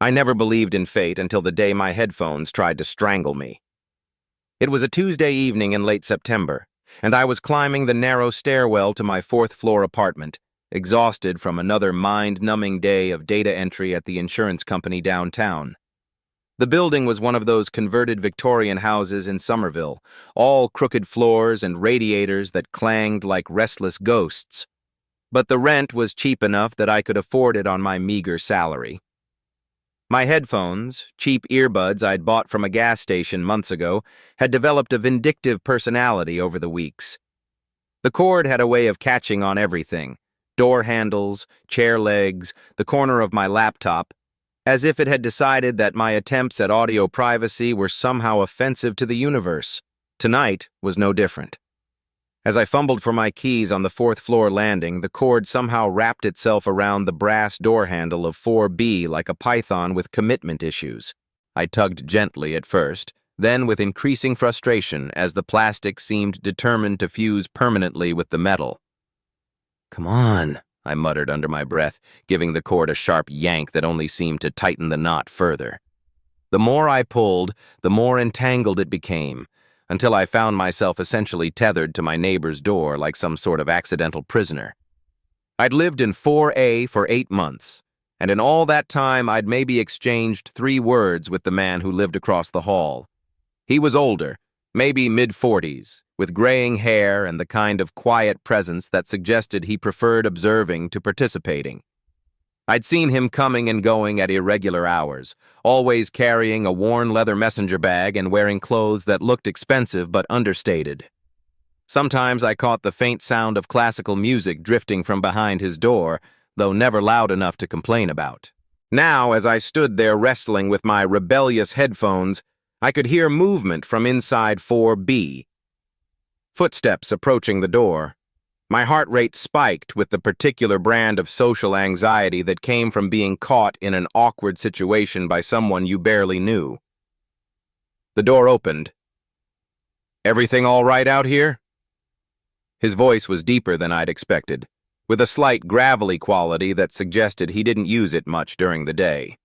I never believed in fate until the day my headphones tried to strangle me. It was a Tuesday evening in late September, and I was climbing the narrow stairwell to my fourth-floor apartment, exhausted from another mind-numbing day of data entry at the insurance company downtown. The building was one of those converted Victorian houses in Somerville, all crooked floors and radiators that clanged like restless ghosts. But the rent was cheap enough that I could afford it on my meager salary. My headphones, cheap earbuds I'd bought from a gas station months ago, had developed a vindictive personality over the weeks. The cord had a way of catching on everything: door handles, chair legs, the corner of my laptop, as if it had decided that my attempts at audio privacy were somehow offensive to the universe. Tonight was no different. As I fumbled for my keys on the fourth-floor landing, the cord somehow wrapped itself around the brass door handle of 4B like a python with commitment issues. I tugged gently at first, then with increasing frustration as the plastic seemed determined to fuse permanently with the metal. "Come on," I muttered under my breath, giving the cord a sharp yank that only seemed to tighten the knot further. The more I pulled, the more entangled it became, until I found myself essentially tethered to my neighbor's door like some sort of accidental prisoner. I'd lived in 4A for 8 months, and in all that time I'd maybe exchanged 3 words with the man who lived across the hall. He was older, maybe mid-40s, with graying hair and the kind of quiet presence that suggested he preferred observing to participating. I'd seen him coming and going at irregular hours, always carrying a worn leather messenger bag and wearing clothes that looked expensive but understated. Sometimes I caught the faint sound of classical music drifting from behind his door, though never loud enough to complain about. Now, as I stood there wrestling with my rebellious headphones, I could hear movement from inside 4B. Footsteps approaching the door. My heart rate spiked with the particular brand of social anxiety that came from being caught in an awkward situation by someone you barely knew. The door opened. "Everything all right out here?" His voice was deeper than I'd expected, with a slight gravelly quality that suggested he didn't use it much during the day.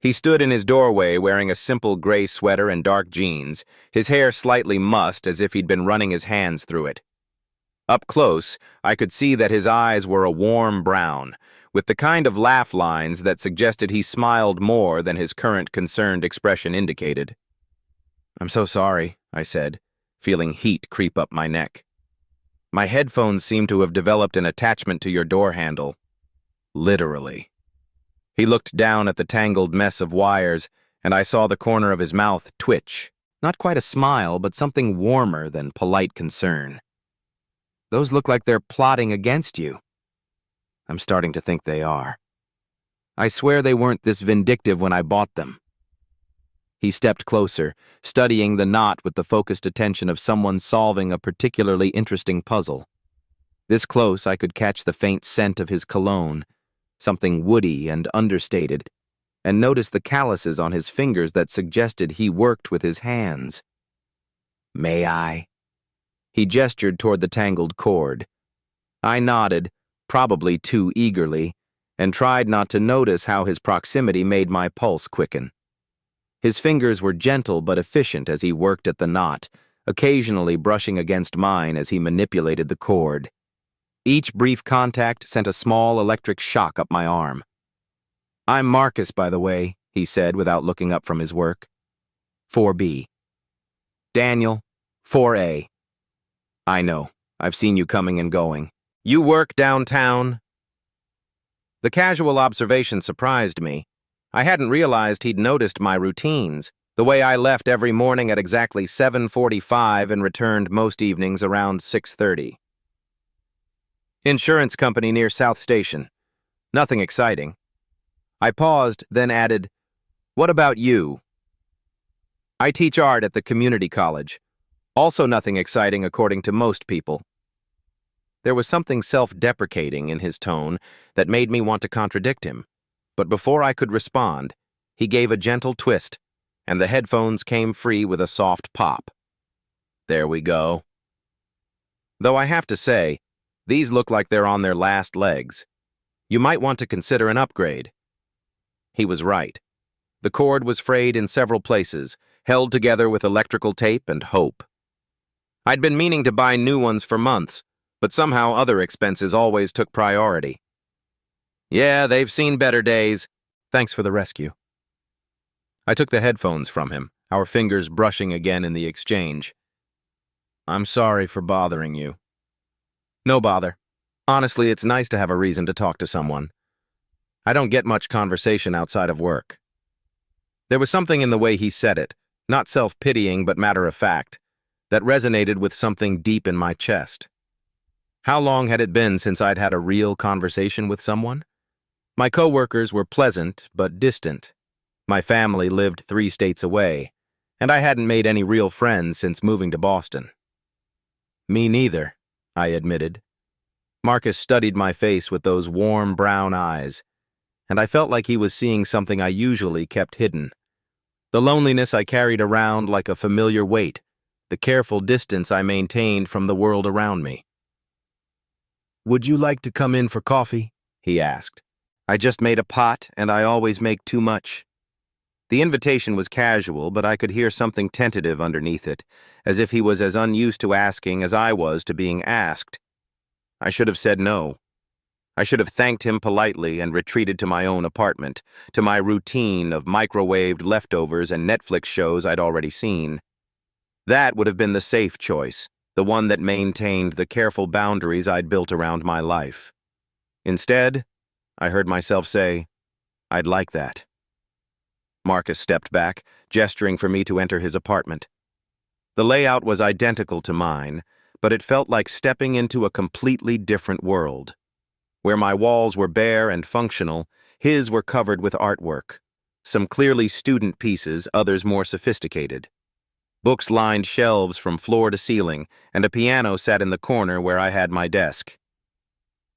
He stood in his doorway wearing a simple gray sweater and dark jeans, his hair slightly mussed as if he'd been running his hands through it. Up close, I could see that his eyes were a warm brown, with the kind of laugh lines that suggested he smiled more than his current concerned expression indicated. "I'm so sorry," I said, feeling heat creep up my neck. "My headphones seem to have developed an attachment to your door handle." Literally. He looked down at the tangled mess of wires, and I saw the corner of his mouth twitch. Not quite a smile, but something warmer than polite concern. "Those look like they're plotting against you." "I'm starting to think they are. I swear they weren't this vindictive when I bought them." He stepped closer, studying the knot with the focused attention of someone solving a particularly interesting puzzle. This close, I could catch the faint scent of his cologne, something woody and understated, and notice the calluses on his fingers that suggested he worked with his hands. "May I?" He gestured toward the tangled cord. I nodded, probably too eagerly, and tried not to notice how his proximity made my pulse quicken. His fingers were gentle but efficient as he worked at the knot, occasionally brushing against mine as he manipulated the cord. Each brief contact sent a small electric shock up my arm. "I'm Marcus, by the way," he said without looking up from his work. 4B. "Daniel, 4A. "I know. I've seen you coming and going. You work downtown?" The casual observation surprised me. I hadn't realized he'd noticed my routines, the way I left every morning at exactly 7:45 and returned most evenings around 6:30. "Insurance company near South Station. Nothing exciting." I paused, then added, "What about you?" "I teach art at the community college. Also nothing exciting according to most people." There was something self-deprecating in his tone that made me want to contradict him, but before I could respond, he gave a gentle twist, and the headphones came free with a soft pop. There we go. Though I have to say, these look like they're on their last legs. You might want to consider an upgrade. He was right. The cord was frayed in several places, held together with electrical tape and hope. I'd been meaning to buy new ones for months, but somehow other expenses always took priority. Yeah, they've seen better days. Thanks for the rescue. I took the headphones from him, our fingers brushing again in the exchange. I'm sorry for bothering you. No bother. Honestly, it's nice to have a reason to talk to someone. I don't get much conversation outside of work. There was something in the way he said it, not self-pitying but matter-of-fact, that resonated with something deep in my chest. How long had it been since I'd had a real conversation with someone? My coworkers were pleasant but distant. My family lived 3 states away, and I hadn't made any real friends since moving to Boston. Me neither, I admitted. Marcus studied my face with those warm brown eyes, and I felt like he was seeing something I usually kept hidden. The loneliness I carried around like a familiar weight, the careful distance I maintained from the world around me. Would you like to come in for coffee? He asked. I just made a pot, and I always make too much. The invitation was casual, but I could hear something tentative underneath it, as if he was as unused to asking as I was to being asked. I should have said no. I should have thanked him politely and retreated to my own apartment, to my routine of microwaved leftovers and Netflix shows I'd already seen. That would have been the safe choice, the one that maintained the careful boundaries I'd built around my life. Instead, I heard myself say, I'd like that. Marcus stepped back, gesturing for me to enter his apartment. The layout was identical to mine, but it felt like stepping into a completely different world. Where my walls were bare and functional, his were covered with artwork. Some clearly student pieces, others more sophisticated. Books lined shelves from floor to ceiling, and a piano sat in the corner where I had my desk.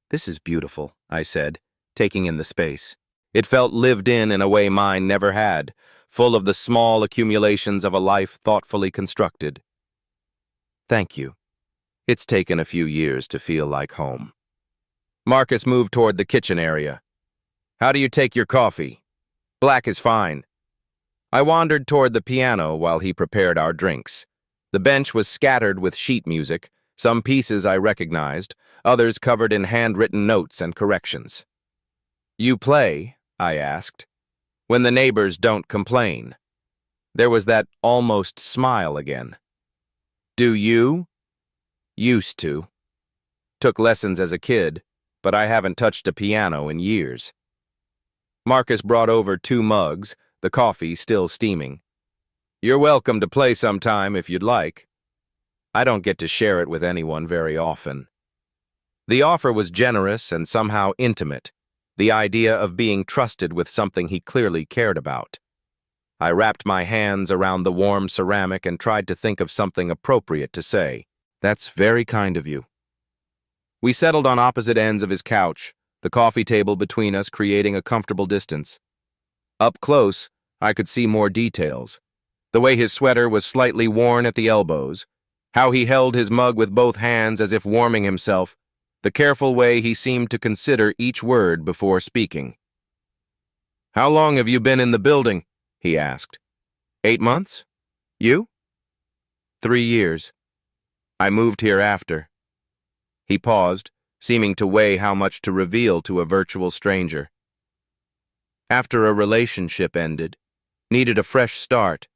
This is beautiful, I said, taking in the space. It felt lived in a way mine never had, full of the small accumulations of a life thoughtfully constructed. Thank you. It's taken a few years to feel like home. Marcus moved toward the kitchen area. How do you take your coffee? Black is fine. I wandered toward the piano while he prepared our drinks. The bench was scattered with sheet music, some pieces I recognized, others covered in handwritten notes and corrections. You play? I asked. When the neighbors don't complain. There was that almost smile again. Do you? Used to. Took lessons as a kid, but I haven't touched a piano in years. Marcus brought over 2 mugs, the coffee still steaming. You're welcome to play sometime if you'd like. I don't get to share it with anyone very often. The offer was generous and somehow intimate, the idea of being trusted with something he clearly cared about. I wrapped my hands around the warm ceramic and tried to think of something appropriate to say. That's very kind of you. We settled on opposite ends of his couch, the coffee table between us creating a comfortable distance. Up close, I could see more details. The way his sweater was slightly worn at the elbows, how he held his mug with both hands as if warming himself, the careful way he seemed to consider each word before speaking. How long have you been in the building? He asked. 8 months? You? 3 years. I moved here after. He paused, seeming to weigh how much to reveal to a virtual stranger. After a relationship ended, needed a fresh start.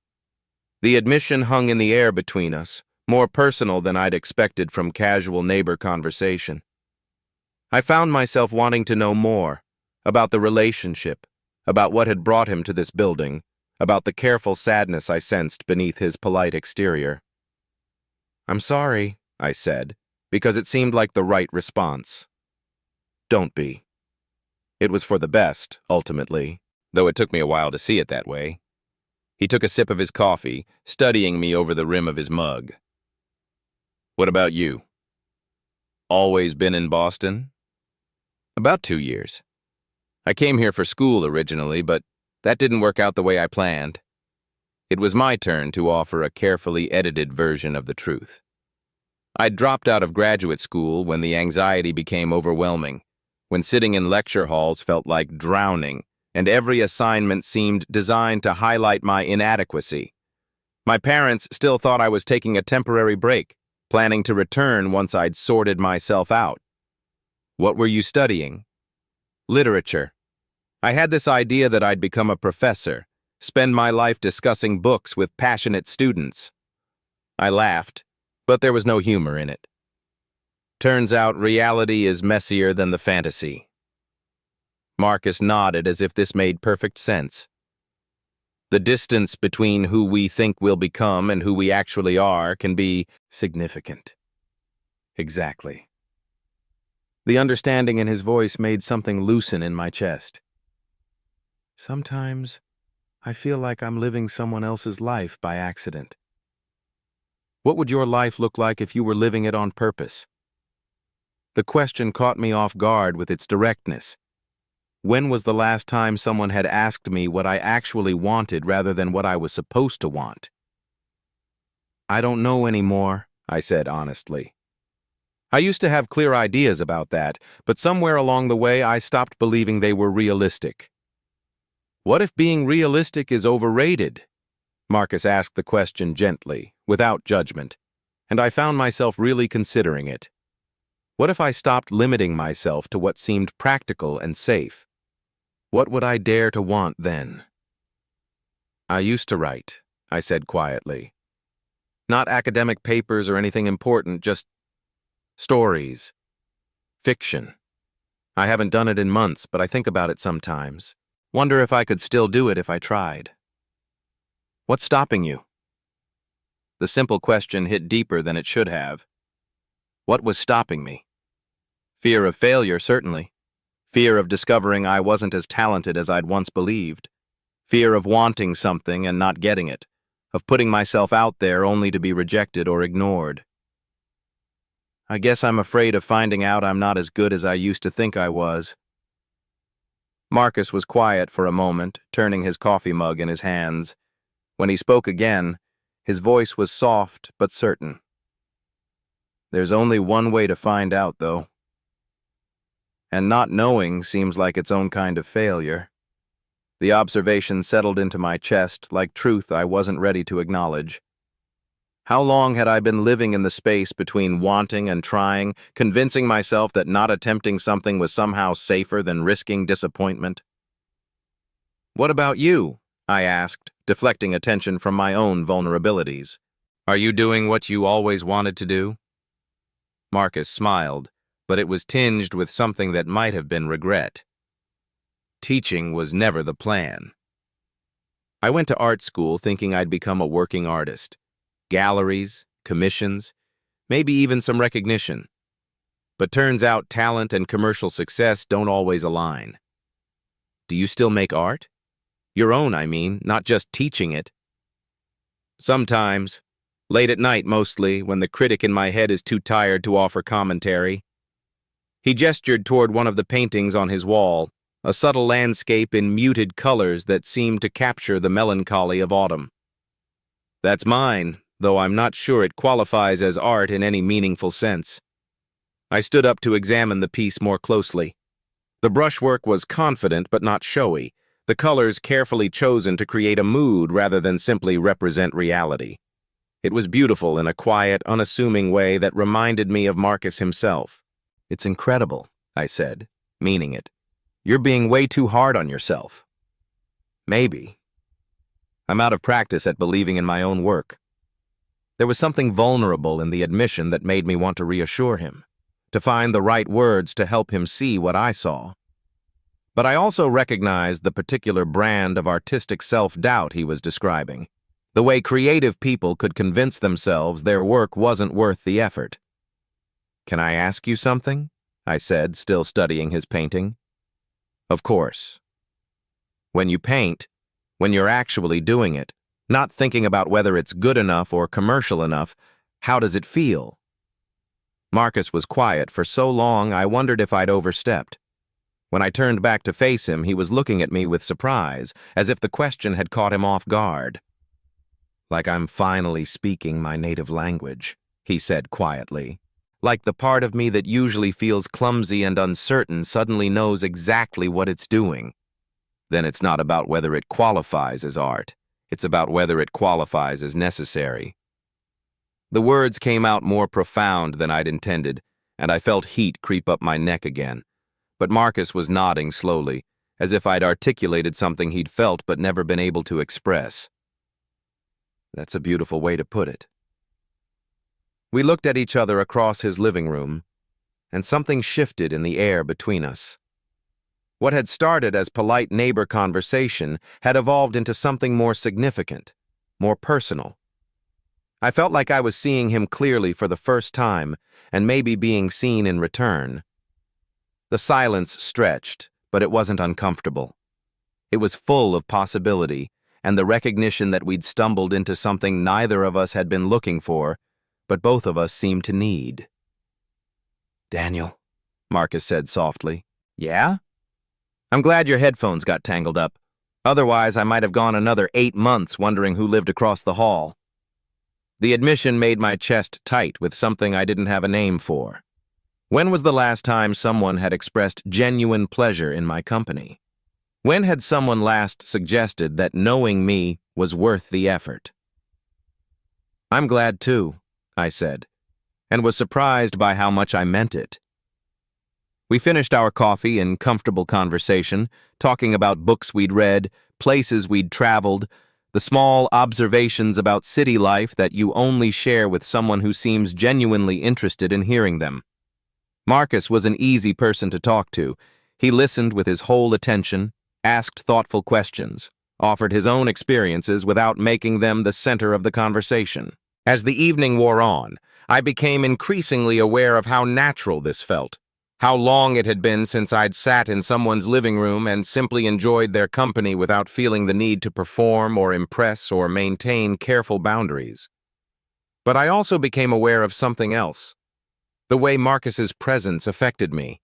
The admission hung in the air between us, more personal than I'd expected from casual neighbor conversation. I found myself wanting to know more about the relationship, about what had brought him to this building, about the careful sadness I sensed beneath his polite exterior. I'm sorry, I said, because it seemed like the right response. Don't be. It was for the best, ultimately, though it took me a while to see it that way. He took a sip of his coffee, studying me over the rim of his mug. What about you? Always been in Boston? About 2 years. I came here for school originally, but that didn't work out the way I planned. It was my turn to offer a carefully edited version of the truth. I'd dropped out of graduate school when the anxiety became overwhelming, when sitting in lecture halls felt like drowning, and every assignment seemed designed to highlight my inadequacy. My parents still thought I was taking a temporary break, planning to return once I'd sorted myself out. What were you studying? Literature. I had this idea that I'd become a professor, spend my life discussing books with passionate students. I laughed, but there was no humor in it. Turns out reality is messier than the fantasy. Marcus nodded as if this made perfect sense. The distance between who we think we'll become and who we actually are can be significant. Exactly. The understanding in his voice made something loosen in my chest. Sometimes, I feel like I'm living someone else's life by accident. What would your life look like if you were living it on purpose? The question caught me off guard with its directness. When was the last time someone had asked me what I actually wanted rather than what I was supposed to want? I don't know anymore, I said honestly. I used to have clear ideas about that, but somewhere along the way I stopped believing they were realistic. What if being realistic is overrated? Marcus asked the question gently, without judgment, and I found myself really considering it. What if I stopped limiting myself to what seemed practical and safe? What would I dare to want then? I used to write, I said quietly. Not academic papers or anything important, just stories. Fiction. I haven't done it in months, but I think about it sometimes. Wonder if I could still do it if I tried. What's stopping you? The simple question hit deeper than it should have. What was stopping me? Fear of failure, certainly. Fear of discovering I wasn't as talented as I'd once believed. Fear of wanting something and not getting it. Of putting myself out there only to be rejected or ignored. I guess I'm afraid of finding out I'm not as good as I used to think I was. Marcus was quiet for a moment, turning his coffee mug in his hands. When he spoke again, his voice was soft but certain. There's only one way to find out, though. And not knowing seems like its own kind of failure. The observation settled into my chest like truth I wasn't ready to acknowledge. How long had I been living in the space between wanting and trying, convincing myself that not attempting something was somehow safer than risking disappointment? What about you? I asked, deflecting attention from my own vulnerabilities. Are you doing what you always wanted to do? Marcus smiled, but it was tinged with something that might have been regret. Teaching was never the plan. I went to art school thinking I'd become a working artist. Galleries, commissions, maybe even some recognition. But turns out talent and commercial success don't always align. Do you still make art? Your own, I mean, not just teaching it. Sometimes. Late at night mostly, when the critic in my head is too tired to offer commentary. He gestured toward one of the paintings on his wall, a subtle landscape in muted colors that seemed to capture the melancholy of autumn. That's mine, though I'm not sure it qualifies as art in any meaningful sense. I stood up to examine the piece more closely. The brushwork was confident but not showy, the colors carefully chosen to create a mood rather than simply represent reality. It was beautiful in a quiet, unassuming way that reminded me of Marcus himself. It's incredible, I said, meaning it. You're being way too hard on yourself. Maybe. I'm out of practice at believing in my own work. There was something vulnerable in the admission that made me want to reassure him, to find the right words to help him see what I saw. But I also recognized the particular brand of artistic self-doubt he was describing, the way creative people could convince themselves their work wasn't worth the effort. Can I ask you something? I said, still studying his painting. Of course. When you paint, when you're actually doing it, not thinking about whether it's good enough or commercial enough, how does it feel? Marcus was quiet for so long I wondered if I'd overstepped. When I turned back to face him, he was looking at me with surprise, as if the question had caught him off guard. Like I'm finally speaking my native language, he said quietly. Like the part of me that usually feels clumsy and uncertain suddenly knows exactly what it's doing. then it's not about whether it qualifies as art. It's about whether it qualifies as necessary. The words came out more profound than I'd intended, and I felt heat creep up my neck again. But Marcus was nodding slowly, as if I'd articulated something he'd felt but never been able to express. That's a beautiful way to put it. We looked at each other across his living room, and something shifted in the air between us. What had started as polite neighbor conversation had evolved into something more significant, more personal. I felt like I was seeing him clearly for the first time, and maybe being seen in return. The silence stretched, but it wasn't uncomfortable. It was full of possibility, and the recognition that we'd stumbled into something neither of us had been looking for, but both of us seemed to need. "Daniel," Marcus said softly. "Yeah? I'm glad your headphones got tangled up. Otherwise, I might have gone another 8 months wondering who lived across the hall." The admission made my chest tight with something I didn't have a name for. When was the last time someone had expressed genuine pleasure in my company? When had someone last suggested that knowing me was worth the effort? "I'm glad too," I said, and was surprised by how much I meant it. We finished our coffee in comfortable conversation, talking about books we'd read, places we'd traveled, the small observations about city life that you only share with someone who seems genuinely interested in hearing them. Marcus was an easy person to talk to. He listened with his whole attention, asked thoughtful questions, offered his own experiences without making them the center of the conversation. As the evening wore on, I became increasingly aware of how natural this felt, how long it had been since I'd sat in someone's living room and simply enjoyed their company without feeling the need to perform or impress or maintain careful boundaries. But I also became aware of something else, the way Marcus's presence affected me,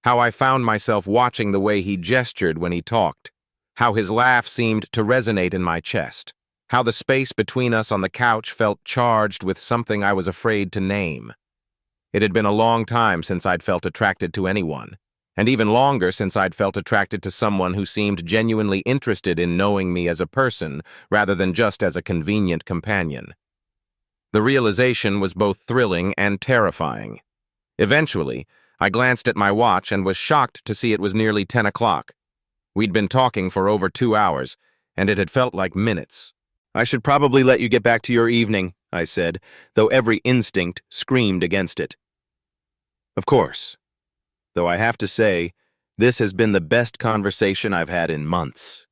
how I found myself watching the way he gestured when he talked, how his laugh seemed to resonate in my chest, how the space between us on the couch felt charged with something I was afraid to name. It had been a long time since I'd felt attracted to anyone, and even longer since I'd felt attracted to someone who seemed genuinely interested in knowing me as a person rather than just as a convenient companion. The realization was both thrilling and terrifying. Eventually, I glanced at my watch and was shocked to see it was nearly 10 o'clock. We'd been talking for over 2 hours, and it had felt like minutes. "I should probably let you get back to your evening," I said, though every instinct screamed against it. "Of course. Though I have to say, this has been the best conversation I've had in months."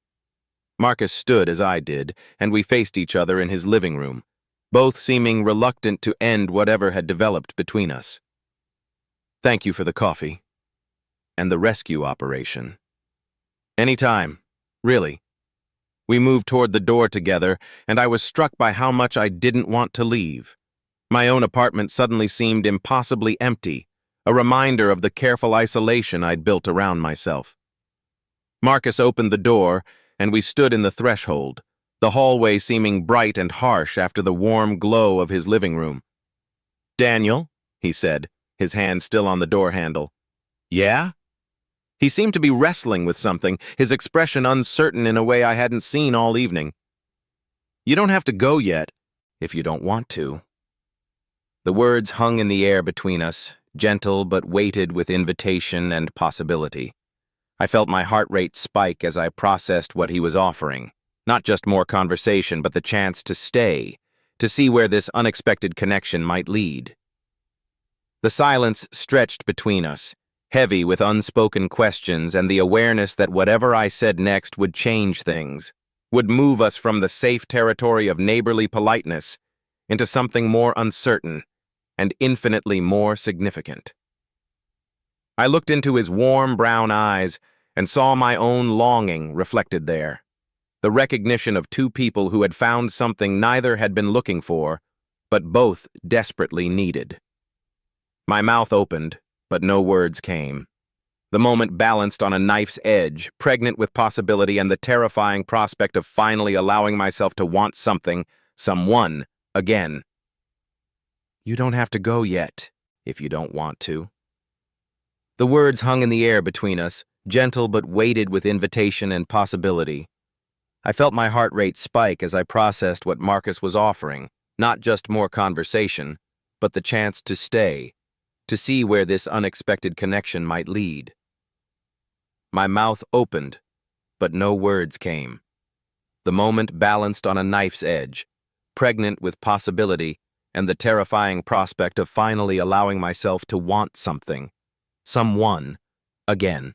Marcus stood as I did, and we faced each other in his living room, both seeming reluctant to end whatever had developed between us. "Thank you for the coffee. And the rescue operation." "Anytime, really." We moved toward the door together, and I was struck by how much I didn't want to leave. My own apartment suddenly seemed impossibly empty, a reminder of the careful isolation I'd built around myself. Marcus opened the door, and we stood in the threshold, the hallway seeming bright and harsh after the warm glow of his living room. "Daniel," he said, his hand still on the door handle. "Yeah?" He seemed to be wrestling with something, his expression uncertain in a way I hadn't seen all evening. "You don't have to go yet, if you don't want to." The words hung in the air between us, gentle but weighted with invitation and possibility. I felt my heart rate spike as I processed what he was offering. Not just more conversation, but the chance to stay, to see where this unexpected connection might lead. The silence stretched between us, heavy with unspoken questions and the awareness that whatever I said next would change things, would move us from the safe territory of neighborly politeness into something more uncertain and infinitely more significant. I looked into his warm brown eyes and saw my own longing reflected there, the recognition of two people who had found something neither had been looking for, but both desperately needed. My mouth opened, but no words came. The moment balanced on a knife's edge, pregnant with possibility and the terrifying prospect of finally allowing myself to want something, someone, again. "You don't have to go yet, if you don't want to." The words hung in the air between us, gentle but weighted with invitation and possibility. I felt my heart rate spike as I processed what Marcus was offering, not just more conversation, but the chance to stay, to see where this unexpected connection might lead. My mouth opened, but no words came. The moment balanced on a knife's edge, pregnant with possibility and the terrifying prospect of finally allowing myself to want something, someone, again.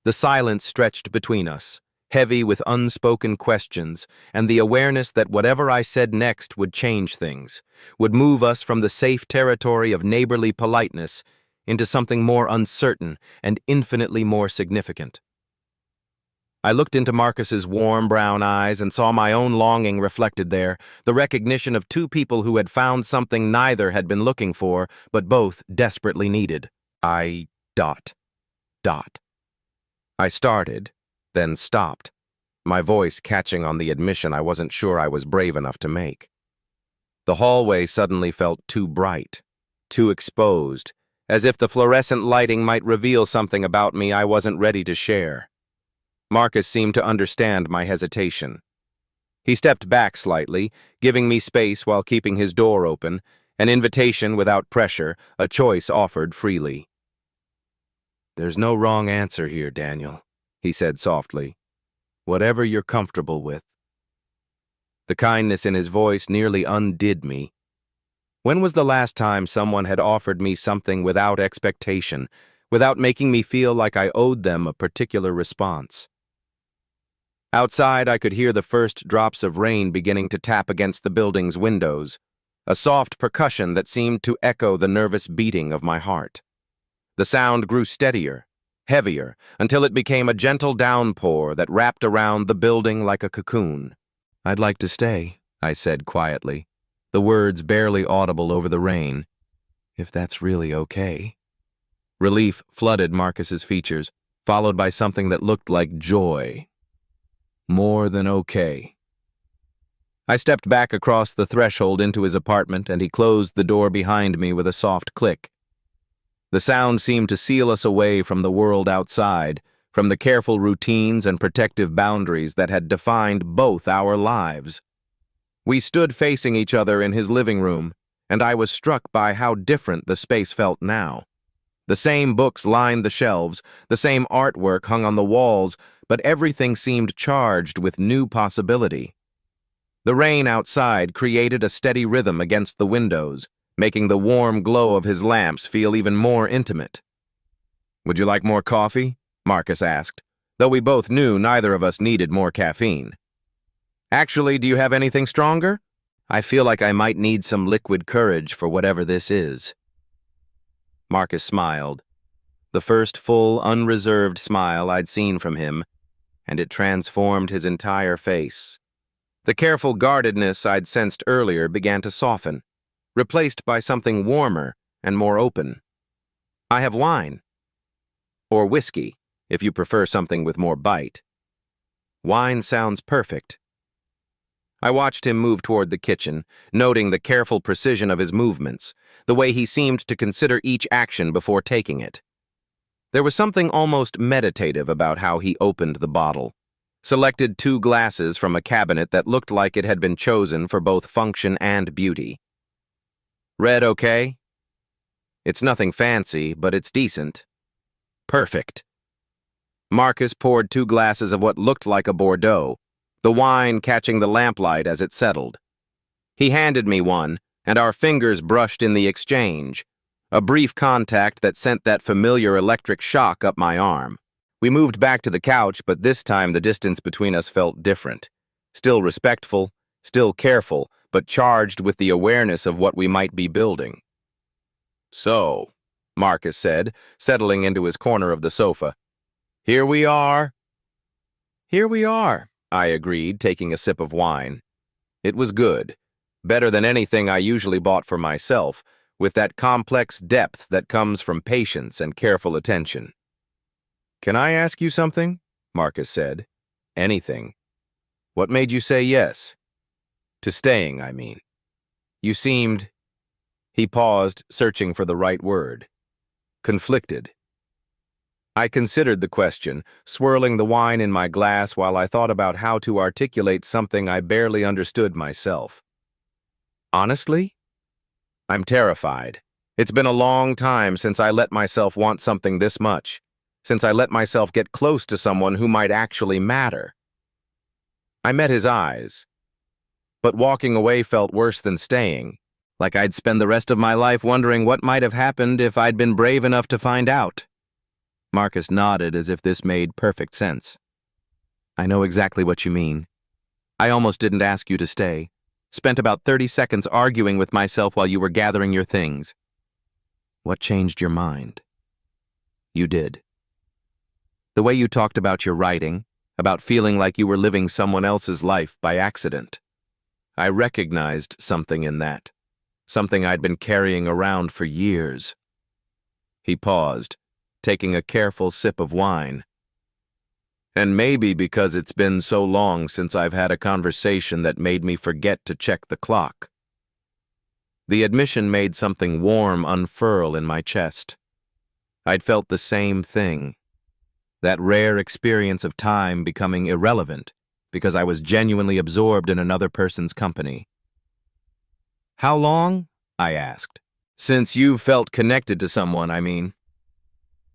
The silence stretched between us, heavy with unspoken questions and the awareness that whatever I said next would change things, would move us from the safe territory of neighborly politeness into something more uncertain and infinitely more significant. I looked into Marcus's warm brown eyes and saw my own longing reflected there, the recognition of two people who had found something neither had been looking for, but both desperately needed. I started, then stopped, my voice catching on the admission I wasn't sure I was brave enough to make. The hallway suddenly felt too bright, too exposed, as if the fluorescent lighting might reveal something about me I wasn't ready to share. Marcus seemed to understand my hesitation. He stepped back slightly, giving me space while keeping his door open, an invitation without pressure, a choice offered freely. "There's no wrong answer here, Daniel," he said softly. "Whatever you're comfortable with." The kindness in his voice nearly undid me. When was the last time someone had offered me something without expectation, without making me feel like I owed them a particular response? Outside, I could hear the first drops of rain beginning to tap against the building's windows, a soft percussion that seemed to echo the nervous beating of my heart. The sound grew steadier, heavier, until it became a gentle downpour that wrapped around the building like a cocoon. "I'd like to stay," I said quietly, the words barely audible over the rain. "If that's really okay." Relief flooded Marcus's features, followed by something that looked like joy. "More than okay." I stepped back across the threshold into his apartment, and he closed the door behind me with a soft click. The sound seemed to seal us away from the world outside, from the careful routines and protective boundaries that had defined both our lives. We stood facing each other in his living room, and I was struck by how different the space felt now. The same books lined the shelves, the same artwork hung on the walls, but everything seemed charged with new possibility. The rain outside created a steady rhythm against the windows, making the warm glow of his lamps feel even more intimate. "Would you like more coffee?" Marcus asked, though we both knew neither of us needed more caffeine. "Actually, do you have anything stronger? I feel like I might need some liquid courage for whatever this is." Marcus smiled, the first full, unreserved smile I'd seen from him, and it transformed his entire face. The careful guardedness I'd sensed earlier began to soften, replaced by something warmer and more open. "I have wine. Or whiskey, if you prefer something with more bite." "Wine sounds perfect." I watched him move toward the kitchen, noting the careful precision of his movements, the way he seemed to consider each action before taking it. There was something almost meditative about how he opened the bottle, selected 2 glasses from a cabinet that looked like it had been chosen for both function and beauty. "Red okay?" "It's nothing fancy, but it's decent." "Perfect." Marcus poured 2 glasses of what looked like a Bordeaux, the wine catching the lamplight as it settled. He handed me one, and our fingers brushed in the exchange, a brief contact that sent that familiar electric shock up my arm. We moved back to the couch, but this time the distance between us felt different. Still respectful, still careful, but charged with the awareness of what we might be building. "So," Marcus said, settling into his corner of the sofa. "Here we are." "Here we are," I agreed, taking a sip of wine. It was good, better than anything I usually bought for myself, with that complex depth that comes from patience and careful attention. "Can I ask you something?" Marcus said. "Anything. What made you say yes? To staying, I mean. You seemed—" He paused, searching for the right word. "Conflicted." I considered the question, swirling the wine in my glass while I thought about how to articulate something I barely understood myself. Honestly, I'm terrified. It's been a long time since I let myself want something this much, since I let myself get close to someone who might actually matter. I met his eyes, but walking away felt worse than staying, like I'd spend the rest of my life wondering what might have happened if I'd been brave enough to find out. Marcus nodded as if this made perfect sense. I know exactly what you mean. I almost didn't ask you to stay. Spent about 30 seconds arguing with myself while you were gathering your things. What changed your mind? You did. The way you talked about your writing, about feeling like you were living someone else's life by accident. I recognized something in that, something I'd been carrying around for years. He paused, taking a careful sip of wine. And maybe because it's been so long since I've had a conversation that made me forget to check the clock. The admission made something warm unfurl in my chest. I'd felt the same thing. That rare experience of time becoming irrelevant because I was genuinely absorbed in another person's company. How long? I asked. Since you've felt connected to someone, I mean.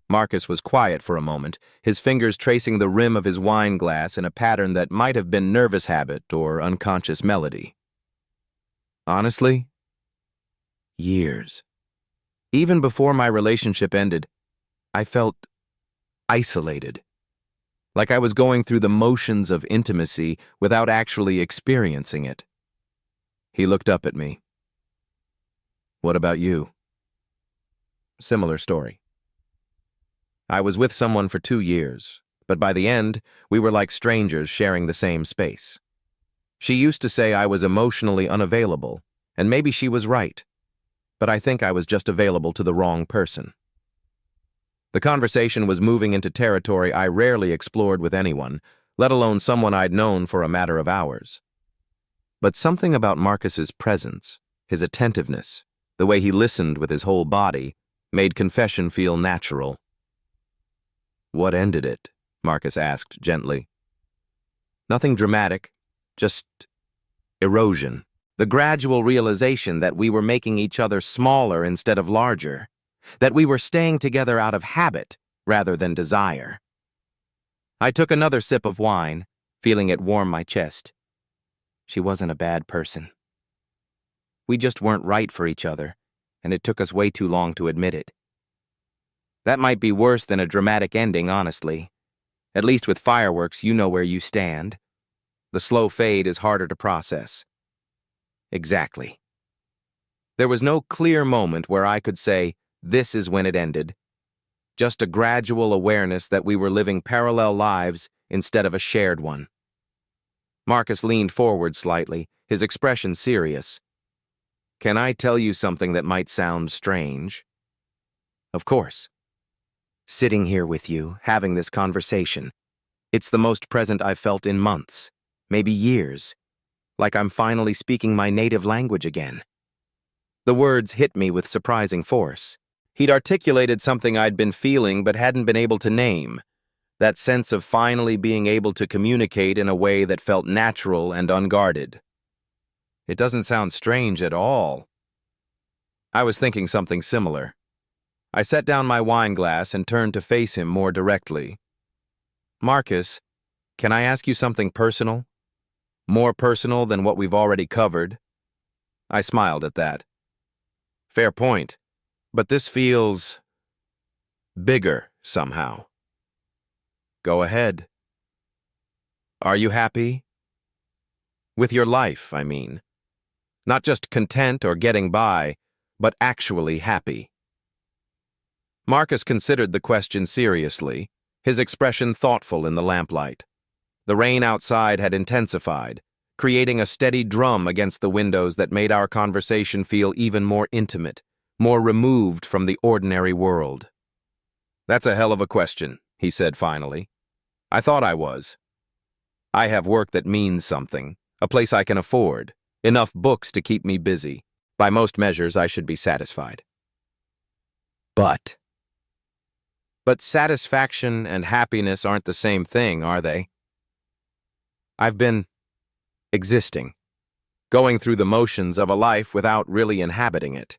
Marcus was quiet for a moment, his fingers tracing the rim of his wine glass in a pattern that might have been nervous habit or unconscious melody. Honestly? Years. Even before my relationship ended, I felt isolated. Like I was going through the motions of intimacy without actually experiencing it. He looked up at me. What about you? Similar story. I was with someone for 2 years, but by the end, we were like strangers sharing the same space. She used to say I was emotionally unavailable, and maybe she was right, but I think I was just available to the wrong person. The conversation was moving into territory I rarely explored with anyone, let alone someone I'd known for a matter of hours. But something about Marcus's presence, his attentiveness, the way he listened with his whole body, made confession feel natural. What ended it? Marcus asked gently. Nothing dramatic, just erosion. The gradual realization that we were making each other smaller instead of larger, that we were staying together out of habit rather than desire. I took another sip of wine, feeling it warm my chest. She wasn't a bad person. We just weren't right for each other, and it took us way too long to admit it. That might be worse than a dramatic ending, honestly. At least with fireworks, you know where you stand. The slow fade is harder to process. Exactly. There was no clear moment where I could say, this is when it ended. Just a gradual awareness that we were living parallel lives instead of a shared one. Marcus leaned forward slightly, his expression serious. Can I tell you something that might sound strange? Of course. Sitting here with you, having this conversation, it's the most present I've felt in months, maybe years, like I'm finally speaking my native language again. The words hit me with surprising force. He'd articulated something I'd been feeling but hadn't been able to name, that sense of finally being able to communicate in a way that felt natural and unguarded. It doesn't sound strange at all. I was thinking something similar. I set down my wine glass and turned to face him more directly. Marcus, can I ask you something personal? More personal than what we've already covered? I smiled at that. Fair point, but this feels bigger somehow. Go ahead. Are you happy? With your life, I mean. Not just content or getting by, but actually happy. Marcus considered the question seriously, his expression thoughtful in the lamplight. The rain outside had intensified, creating a steady drum against the windows that made our conversation feel even more intimate, more removed from the ordinary world. That's a hell of a question, he said finally. I thought I was. I have work that means something, a place I can afford, enough books to keep me busy. By most measures, I should be satisfied. But But satisfaction and happiness aren't the same thing, are they? I've been existing, going through the motions of a life without really inhabiting it.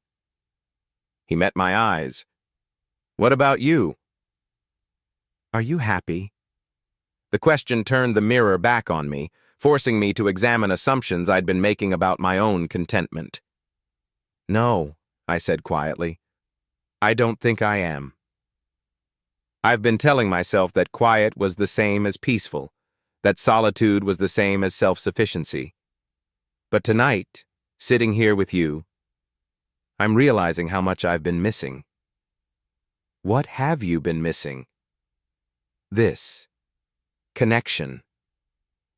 He met my eyes. What about you? Are you happy? The question turned the mirror back on me, forcing me to examine assumptions I'd been making about my own contentment. No, I said quietly. I don't think I am. I've been telling myself that quiet was the same as peaceful, that solitude was the same as self-sufficiency. But tonight, sitting here with you, I'm realizing how much I've been missing. What have you been missing? This. Connection.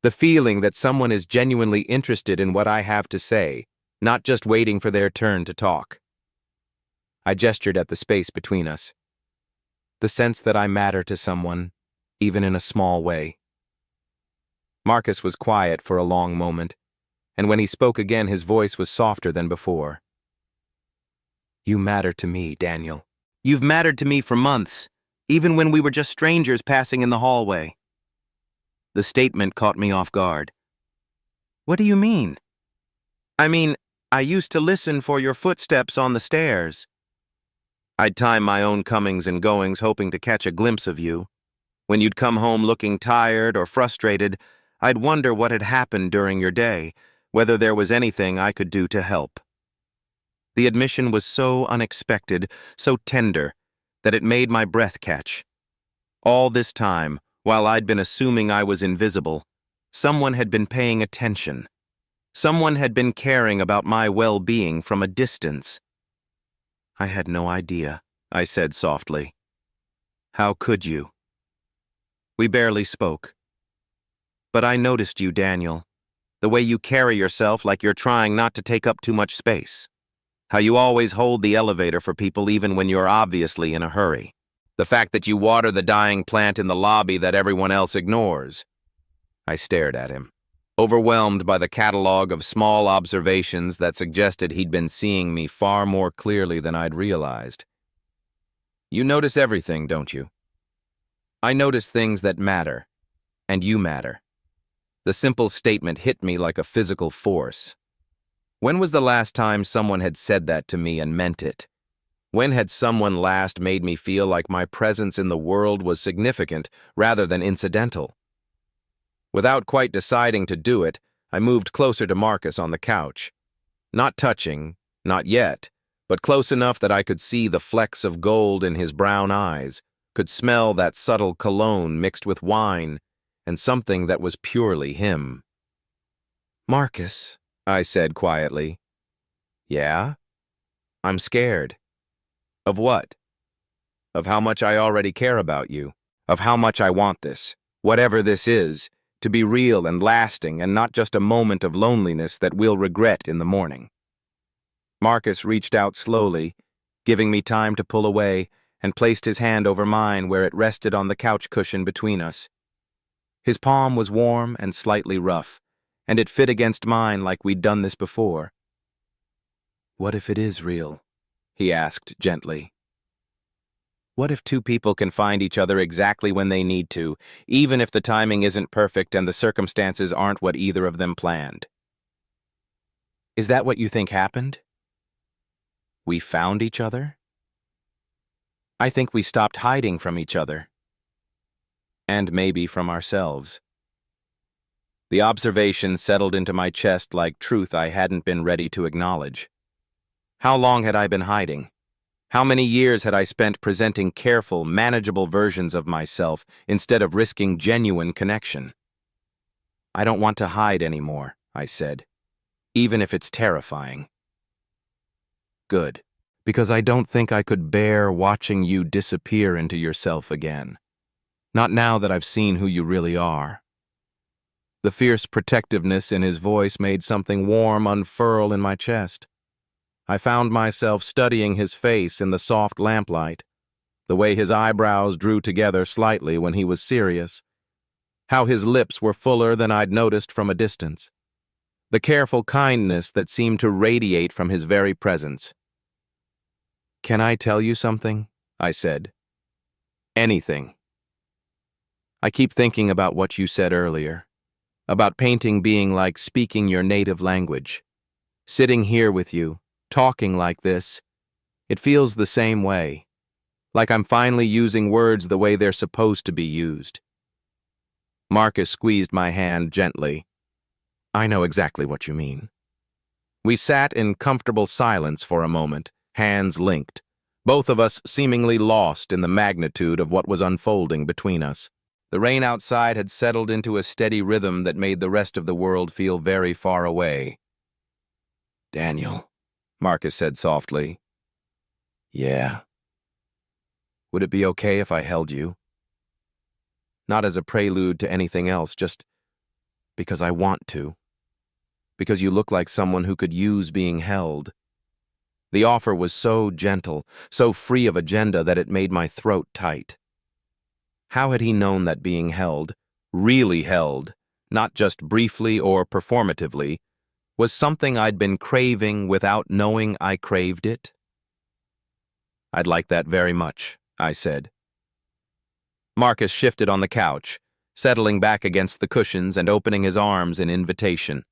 The feeling that someone is genuinely interested in what I have to say, not just waiting for their turn to talk. I gestured at the space between us. The sense that I matter to someone, even in a small way. Marcus was quiet for a long moment, and when he spoke again, his voice was softer than before. You matter to me, Daniel. You've mattered to me for months, even when we were just strangers passing in the hallway. The statement caught me off guard. What do you mean? I mean, I used to listen for your footsteps on the stairs. I'd time my own comings and goings hoping to catch a glimpse of you. When you'd come home looking tired or frustrated, I'd wonder what had happened during your day, whether there was anything I could do to help. The admission was so unexpected, so tender, that it made my breath catch. All this time, while I'd been assuming I was invisible, someone had been paying attention. Someone had been caring about my well-being from a distance. I had no idea, I said softly. How could you? We barely spoke. But I noticed you, Daniel. The way you carry yourself like you're trying not to take up too much space. How you always hold the elevator for people even when you're obviously in a hurry. The fact that you water the dying plant in the lobby that everyone else ignores. I stared at him, overwhelmed by the catalog of small observations that suggested he'd been seeing me far more clearly than I'd realized. You notice everything, don't you? I notice things that matter, and you matter. The simple statement hit me like a physical force. When was the last time someone had said that to me and meant it? When had someone last made me feel like my presence in the world was significant rather than incidental? Without quite deciding to do it, I moved closer to Marcus on the couch. Not touching, not yet, but close enough that I could see the flecks of gold in his brown eyes, could smell that subtle cologne mixed with wine, and something that was purely him. Marcus, I said quietly. Yeah? I'm scared. Of what? Of how much I already care about you. Of how much I want this, whatever this is, to be real and lasting and not just a moment of loneliness that we'll regret in the morning. Marcus reached out slowly, giving me time to pull away, and placed his hand over mine where it rested on the couch cushion between us. His palm was warm and slightly rough, and it fit against mine like we'd done this before. What if it is real? He asked gently. What if two people can find each other exactly when they need to, even if the timing isn't perfect and the circumstances aren't what either of them planned? Is that what you think happened? We found each other? I think we stopped hiding from each other. And maybe from ourselves. The observation settled into my chest like truth I hadn't been ready to acknowledge. How long had I been hiding? How many years had I spent presenting careful, manageable versions of myself instead of risking genuine connection? I don't want to hide anymore, I said, even if it's terrifying. Good, because I don't think I could bear watching you disappear into yourself again. Not now that I've seen who you really are. The fierce protectiveness in his voice made something warm unfurl in my chest. I found myself studying his face in the soft lamplight, the way his eyebrows drew together slightly when he was serious, how his lips were fuller than I'd noticed from a distance, the careful kindness that seemed to radiate from his very presence. Can I tell you something? I said. Anything. I keep thinking about what you said earlier, about painting being like speaking your native language. Sitting here with you, talking like this, it feels the same way, like I'm finally using words the way they're supposed to be used. Marcus squeezed my hand gently. I know exactly what you mean. We sat in comfortable silence for a moment, hands linked, both of us seemingly lost in the magnitude of what was unfolding between us. The rain outside had settled into a steady rhythm that made the rest of the world feel very far away. Daniel, Marcus said softly. Yeah. Would it be okay if I held you? Not as a prelude to anything else, just because I want to. Because you look like someone who could use being held. The offer was so gentle, so free of agenda that it made my throat tight. How had he known that being held, really held, not just briefly or performatively, was something I'd been craving without knowing I craved it? I'd like that very much, I said. Marcus shifted on the couch, settling back against the cushions and opening his arms in invitation.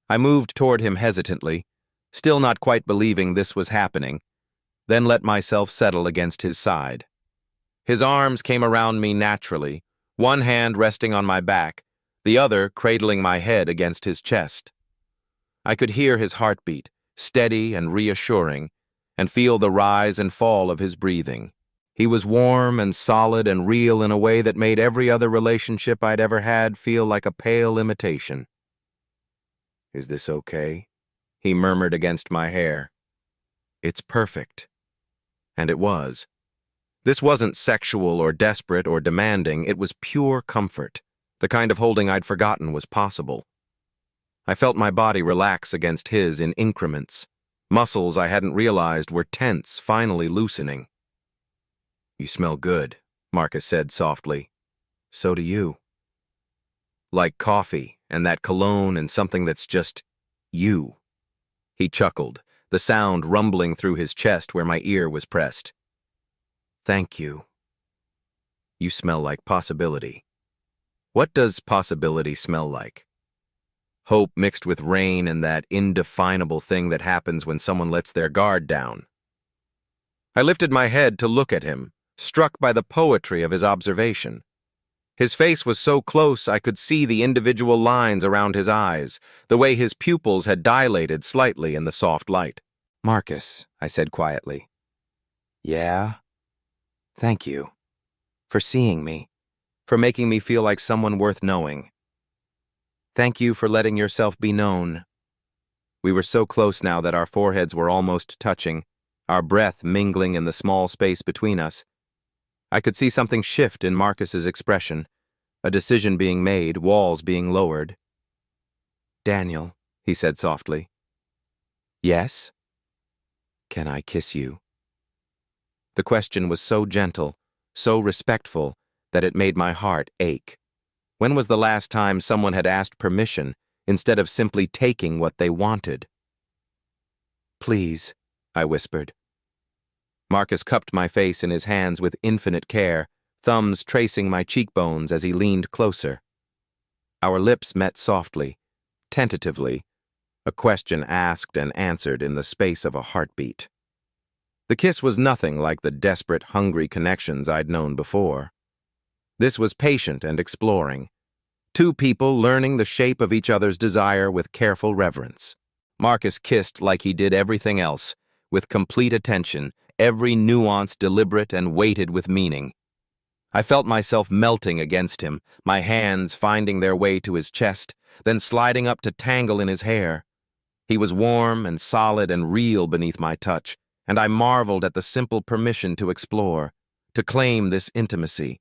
I moved toward him hesitantly, still not quite believing this was happening, then let myself settle against his side. His arms came around me naturally, one hand resting on my back, the other cradling my head against his chest. I could hear his heartbeat, steady and reassuring, and feel the rise and fall of his breathing. He was warm and solid and real in a way that made every other relationship I'd ever had feel like a pale imitation. Is this okay? He murmured against my hair. It's perfect. And it was. This wasn't sexual or desperate or demanding, it was pure comfort, the kind of holding I'd forgotten was possible. I felt my body relax against his in increments. Muscles I hadn't realized were tense, finally loosening. You smell good, Marcus said softly. So do you. Like coffee and that cologne and something that's just you. He chuckled, the sound rumbling through his chest where my ear was pressed. Thank you. You smell like possibility. What does possibility smell like? Hope mixed with rain and that indefinable thing that happens when someone lets their guard down. I lifted my head to look at him, struck by the poetry of his observation. His face was so close I could see the individual lines around his eyes, the way his pupils had dilated slightly in the soft light. Marcus, I said quietly. Yeah? Thank you. For seeing me. For making me feel like someone worth knowing. Thank you for letting yourself be known. We were so close now that our foreheads were almost touching, our breath mingling in the small space between us. I could see something shift in Marcus's expression, a decision being made, walls being lowered. Daniel, he said softly. Yes? Can I kiss you? The question was so gentle, so respectful, that it made my heart ache. When was the last time someone had asked permission instead of simply taking what they wanted? Please, I whispered. Marcus cupped my face in his hands with infinite care, thumbs tracing my cheekbones as he leaned closer. Our lips met softly, tentatively, a question asked and answered in the space of a heartbeat. The kiss was nothing like the desperate, hungry connections I'd known before. This was patient and exploring. Two people learning the shape of each other's desire with careful reverence. Marcus kissed like he did everything else, with complete attention, every nuance deliberate and weighted with meaning. I felt myself melting against him, my hands finding their way to his chest, then sliding up to tangle in his hair. He was warm and solid and real beneath my touch, and I marveled at the simple permission to explore, to claim this intimacy.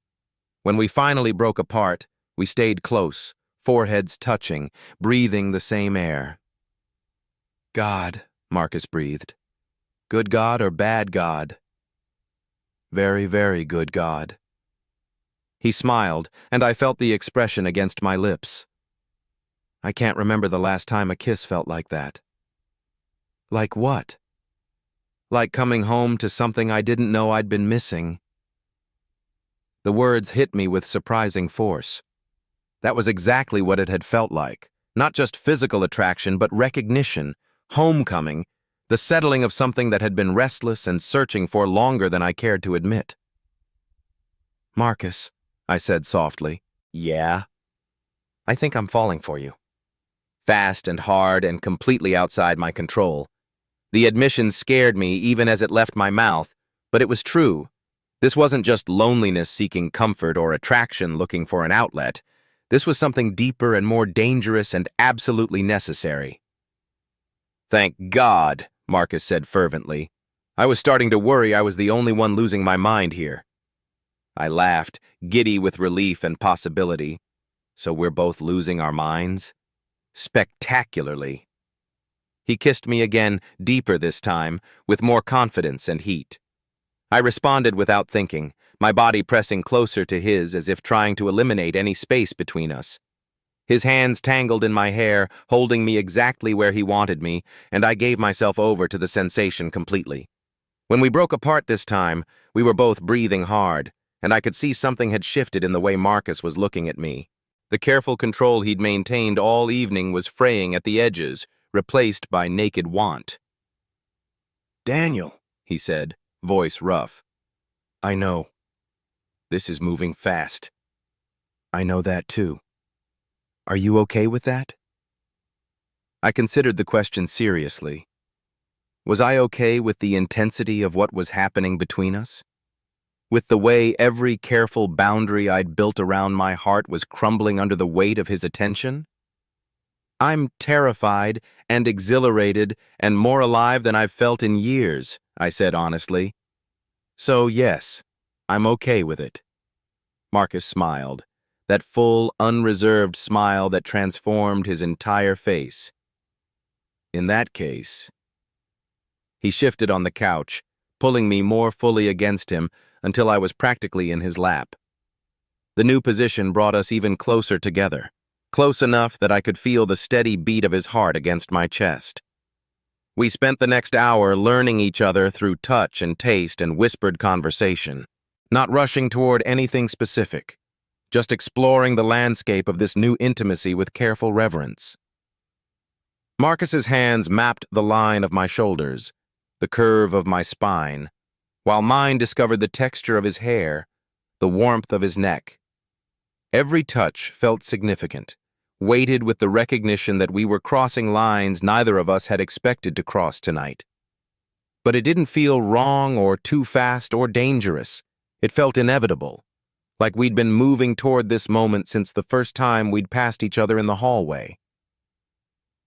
When we finally broke apart, we stayed close, foreheads touching, breathing the same air. God, Marcus breathed. Good God or bad God? Very, very good God. He smiled, and I felt the expression against my lips. I can't remember the last time a kiss felt like that. Like what? Like coming home to something I didn't know I'd been missing. The words hit me with surprising force. That was exactly what it had felt like. Not just physical attraction, but recognition, homecoming, the settling of something that had been restless and searching for longer than I cared to admit. "Marcus," I said softly. "Yeah?" "I think I'm falling for you." Fast and hard and completely outside my control. The admission scared me even as it left my mouth, but it was true. This wasn't just loneliness seeking comfort or attraction looking for an outlet. This was something deeper and more dangerous and absolutely necessary. "Thank God," Marcus said fervently. I was starting to worry I was the only one losing my mind here. I laughed, giddy with relief and possibility. So we're both losing our minds? Spectacularly. He kissed me again, deeper this time, with more confidence and heat. I responded without thinking, my body pressing closer to his as if trying to eliminate any space between us. His hands tangled in my hair, holding me exactly where he wanted me, and I gave myself over to the sensation completely. When we broke apart this time, we were both breathing hard, and I could see something had shifted in the way Marcus was looking at me. The careful control he'd maintained all evening was fraying at the edges, replaced by naked want. "Daniel," he said, voice rough. "I know. This is moving fast. I know that too. Are you okay with that?" I considered the question seriously. Was I okay with the intensity of what was happening between us? With the way every careful boundary I'd built around my heart was crumbling under the weight of his attention? "I'm terrified and exhilarated and more alive than I've felt in years," I said honestly. "So yes, I'm okay with it." Marcus smiled, that full, unreserved smile that transformed his entire face. "In that case..." He shifted on the couch, pulling me more fully against him until I was practically in his lap. The new position brought us even closer together, close enough that I could feel the steady beat of his heart against my chest. We spent the next hour learning each other through touch and taste and whispered conversation, not rushing toward anything specific, just exploring the landscape of this new intimacy with careful reverence. Marcus's hands mapped the line of my shoulders, the curve of my spine, while mine discovered the texture of his hair, the warmth of his neck. Every touch felt significant, weighted with the recognition that we were crossing lines neither of us had expected to cross tonight. But it didn't feel wrong or too fast or dangerous. It felt inevitable, like we'd been moving toward this moment since the first time we'd passed each other in the hallway.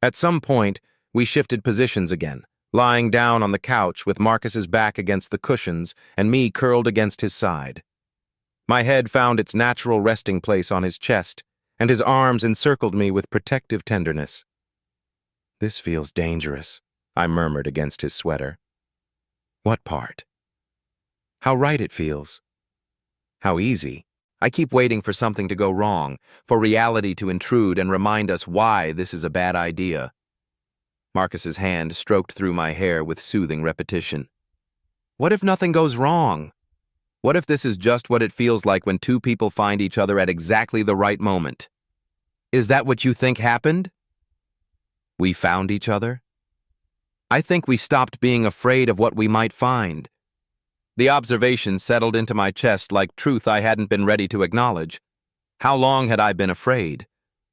At some point, we shifted positions again, lying down on the couch with Marcus's back against the cushions and me curled against his side. My head found its natural resting place on his chest, and his arms encircled me with protective tenderness. "This feels dangerous," I murmured against his sweater. "What part?" "How right it feels." "How easy. I keep waiting for something to go wrong, for reality to intrude and remind us why this is a bad idea." Marcus's hand stroked through my hair with soothing repetition. "What if nothing goes wrong? What if this is just what it feels like when two people find each other at exactly the right moment? Is that what you think happened? We found each other? I think we stopped being afraid of what we might find." The observation settled into my chest like truth I hadn't been ready to acknowledge. How long had I been afraid?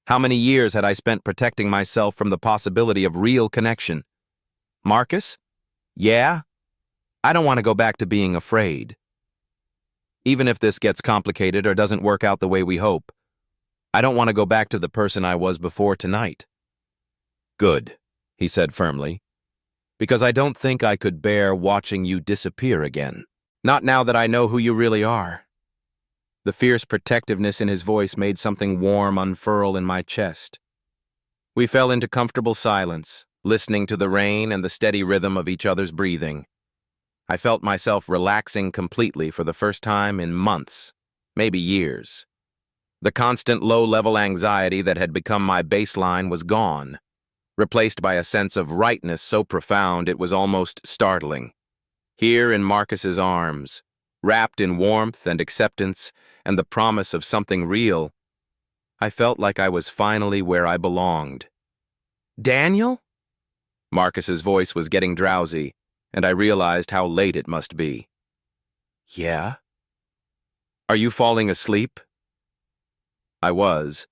How many years had I spent protecting myself from the possibility of real connection? "Marcus? Yeah? I don't want to go back to being afraid. Even if this gets complicated or doesn't work out the way we hope, I don't want to go back to the person I was before tonight." "Good," he said firmly, "because I don't think I could bear watching you disappear again. Not now that I know who you really are." The fierce protectiveness in his voice made something warm unfurl in my chest. We fell into comfortable silence, listening to the rain and the steady rhythm of each other's breathing. I felt myself relaxing completely for the first time in months, maybe years. The constant low-level anxiety that had become my baseline was gone, replaced by a sense of rightness so profound it was almost startling. Here in Marcus's arms, wrapped in warmth and acceptance and the promise of something real. I felt like I was finally where I belonged. "Daniel?" Marcus's voice was getting drowsy, and I realized how late it must be. "Yeah?" "Are you falling asleep?" I was.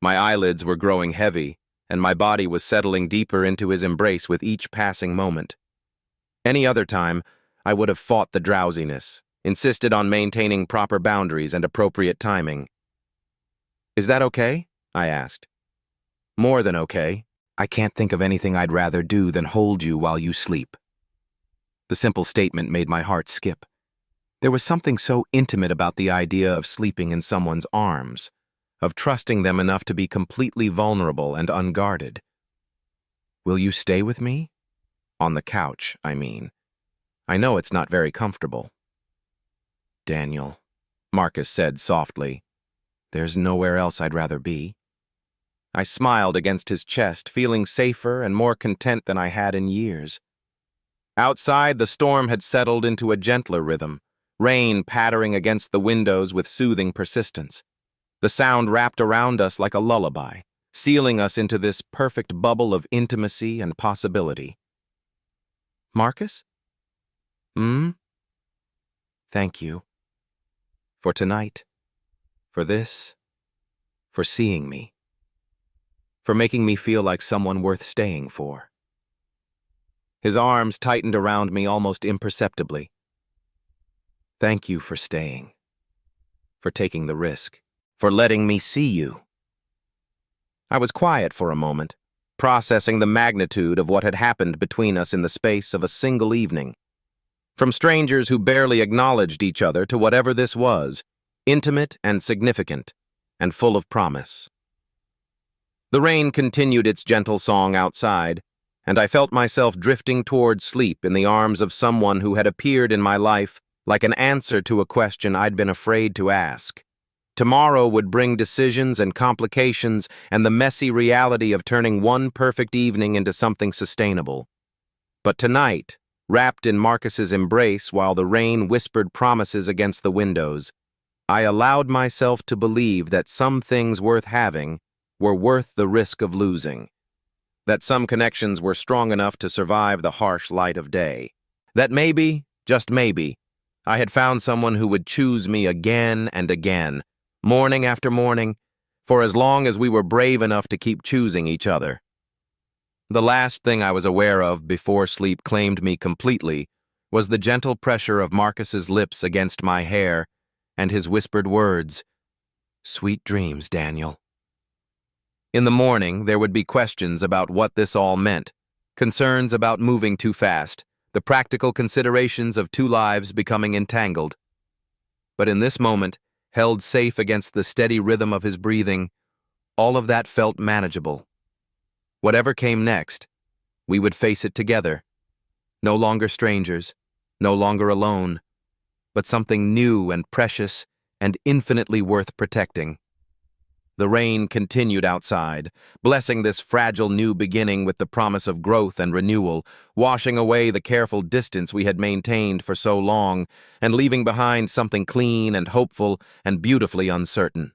My eyelids were growing heavy, and my body was settling deeper into his embrace with each passing moment. Any other time, I would have fought the drowsiness, insisted on maintaining proper boundaries and appropriate timing. "Is that okay?" I asked. "More than okay. I can't think of anything I'd rather do than hold you while you sleep." The simple statement made my heart skip. There was something so intimate about the idea of sleeping in someone's arms, of trusting them enough to be completely vulnerable and unguarded. "Will you stay with me? On the couch, I mean. I know it's not very comfortable." "Daniel," Marcus said softly, "there's nowhere else I'd rather be." I smiled against his chest, feeling safer and more content than I had in years. Outside, the storm had settled into a gentler rhythm, rain pattering against the windows with soothing persistence. The sound wrapped around us like a lullaby, sealing us into this perfect bubble of intimacy and possibility. "Marcus?" "Hmm?" "Thank you. For tonight. For this. For seeing me. For making me feel like someone worth staying for." His arms tightened around me almost imperceptibly. "Thank you for staying. For taking the risk. For letting me see you." I was quiet for a moment, processing the magnitude of what had happened between us in the space of a single evening. From strangers who barely acknowledged each other to whatever this was, intimate and significant, and full of promise. The rain continued its gentle song outside, and I felt myself drifting toward sleep in the arms of someone who had appeared in my life like an answer to a question I'd been afraid to ask. Tomorrow would bring decisions and complications and the messy reality of turning one perfect evening into something sustainable. But tonight, wrapped in Marcus's embrace while the rain whispered promises against the windows, I allowed myself to believe that some things worth having were worth the risk of losing. That some connections were strong enough to survive the harsh light of day. That maybe, just maybe, I had found someone who would choose me again and again, morning after morning, for as long as we were brave enough to keep choosing each other. The last thing I was aware of before sleep claimed me completely was the gentle pressure of Marcus's lips against my hair and his whispered words, "Sweet dreams, Daniel." In the morning, there would be questions about what this all meant, concerns about moving too fast, the practical considerations of two lives becoming entangled. But in this moment, held safe against the steady rhythm of his breathing, all of that felt manageable. Whatever came next, we would face it together. No longer strangers, no longer alone, but something new and precious and infinitely worth protecting. The rain continued outside, blessing this fragile new beginning with the promise of growth and renewal, washing away the careful distance we had maintained for so long, and leaving behind something clean and hopeful and beautifully uncertain.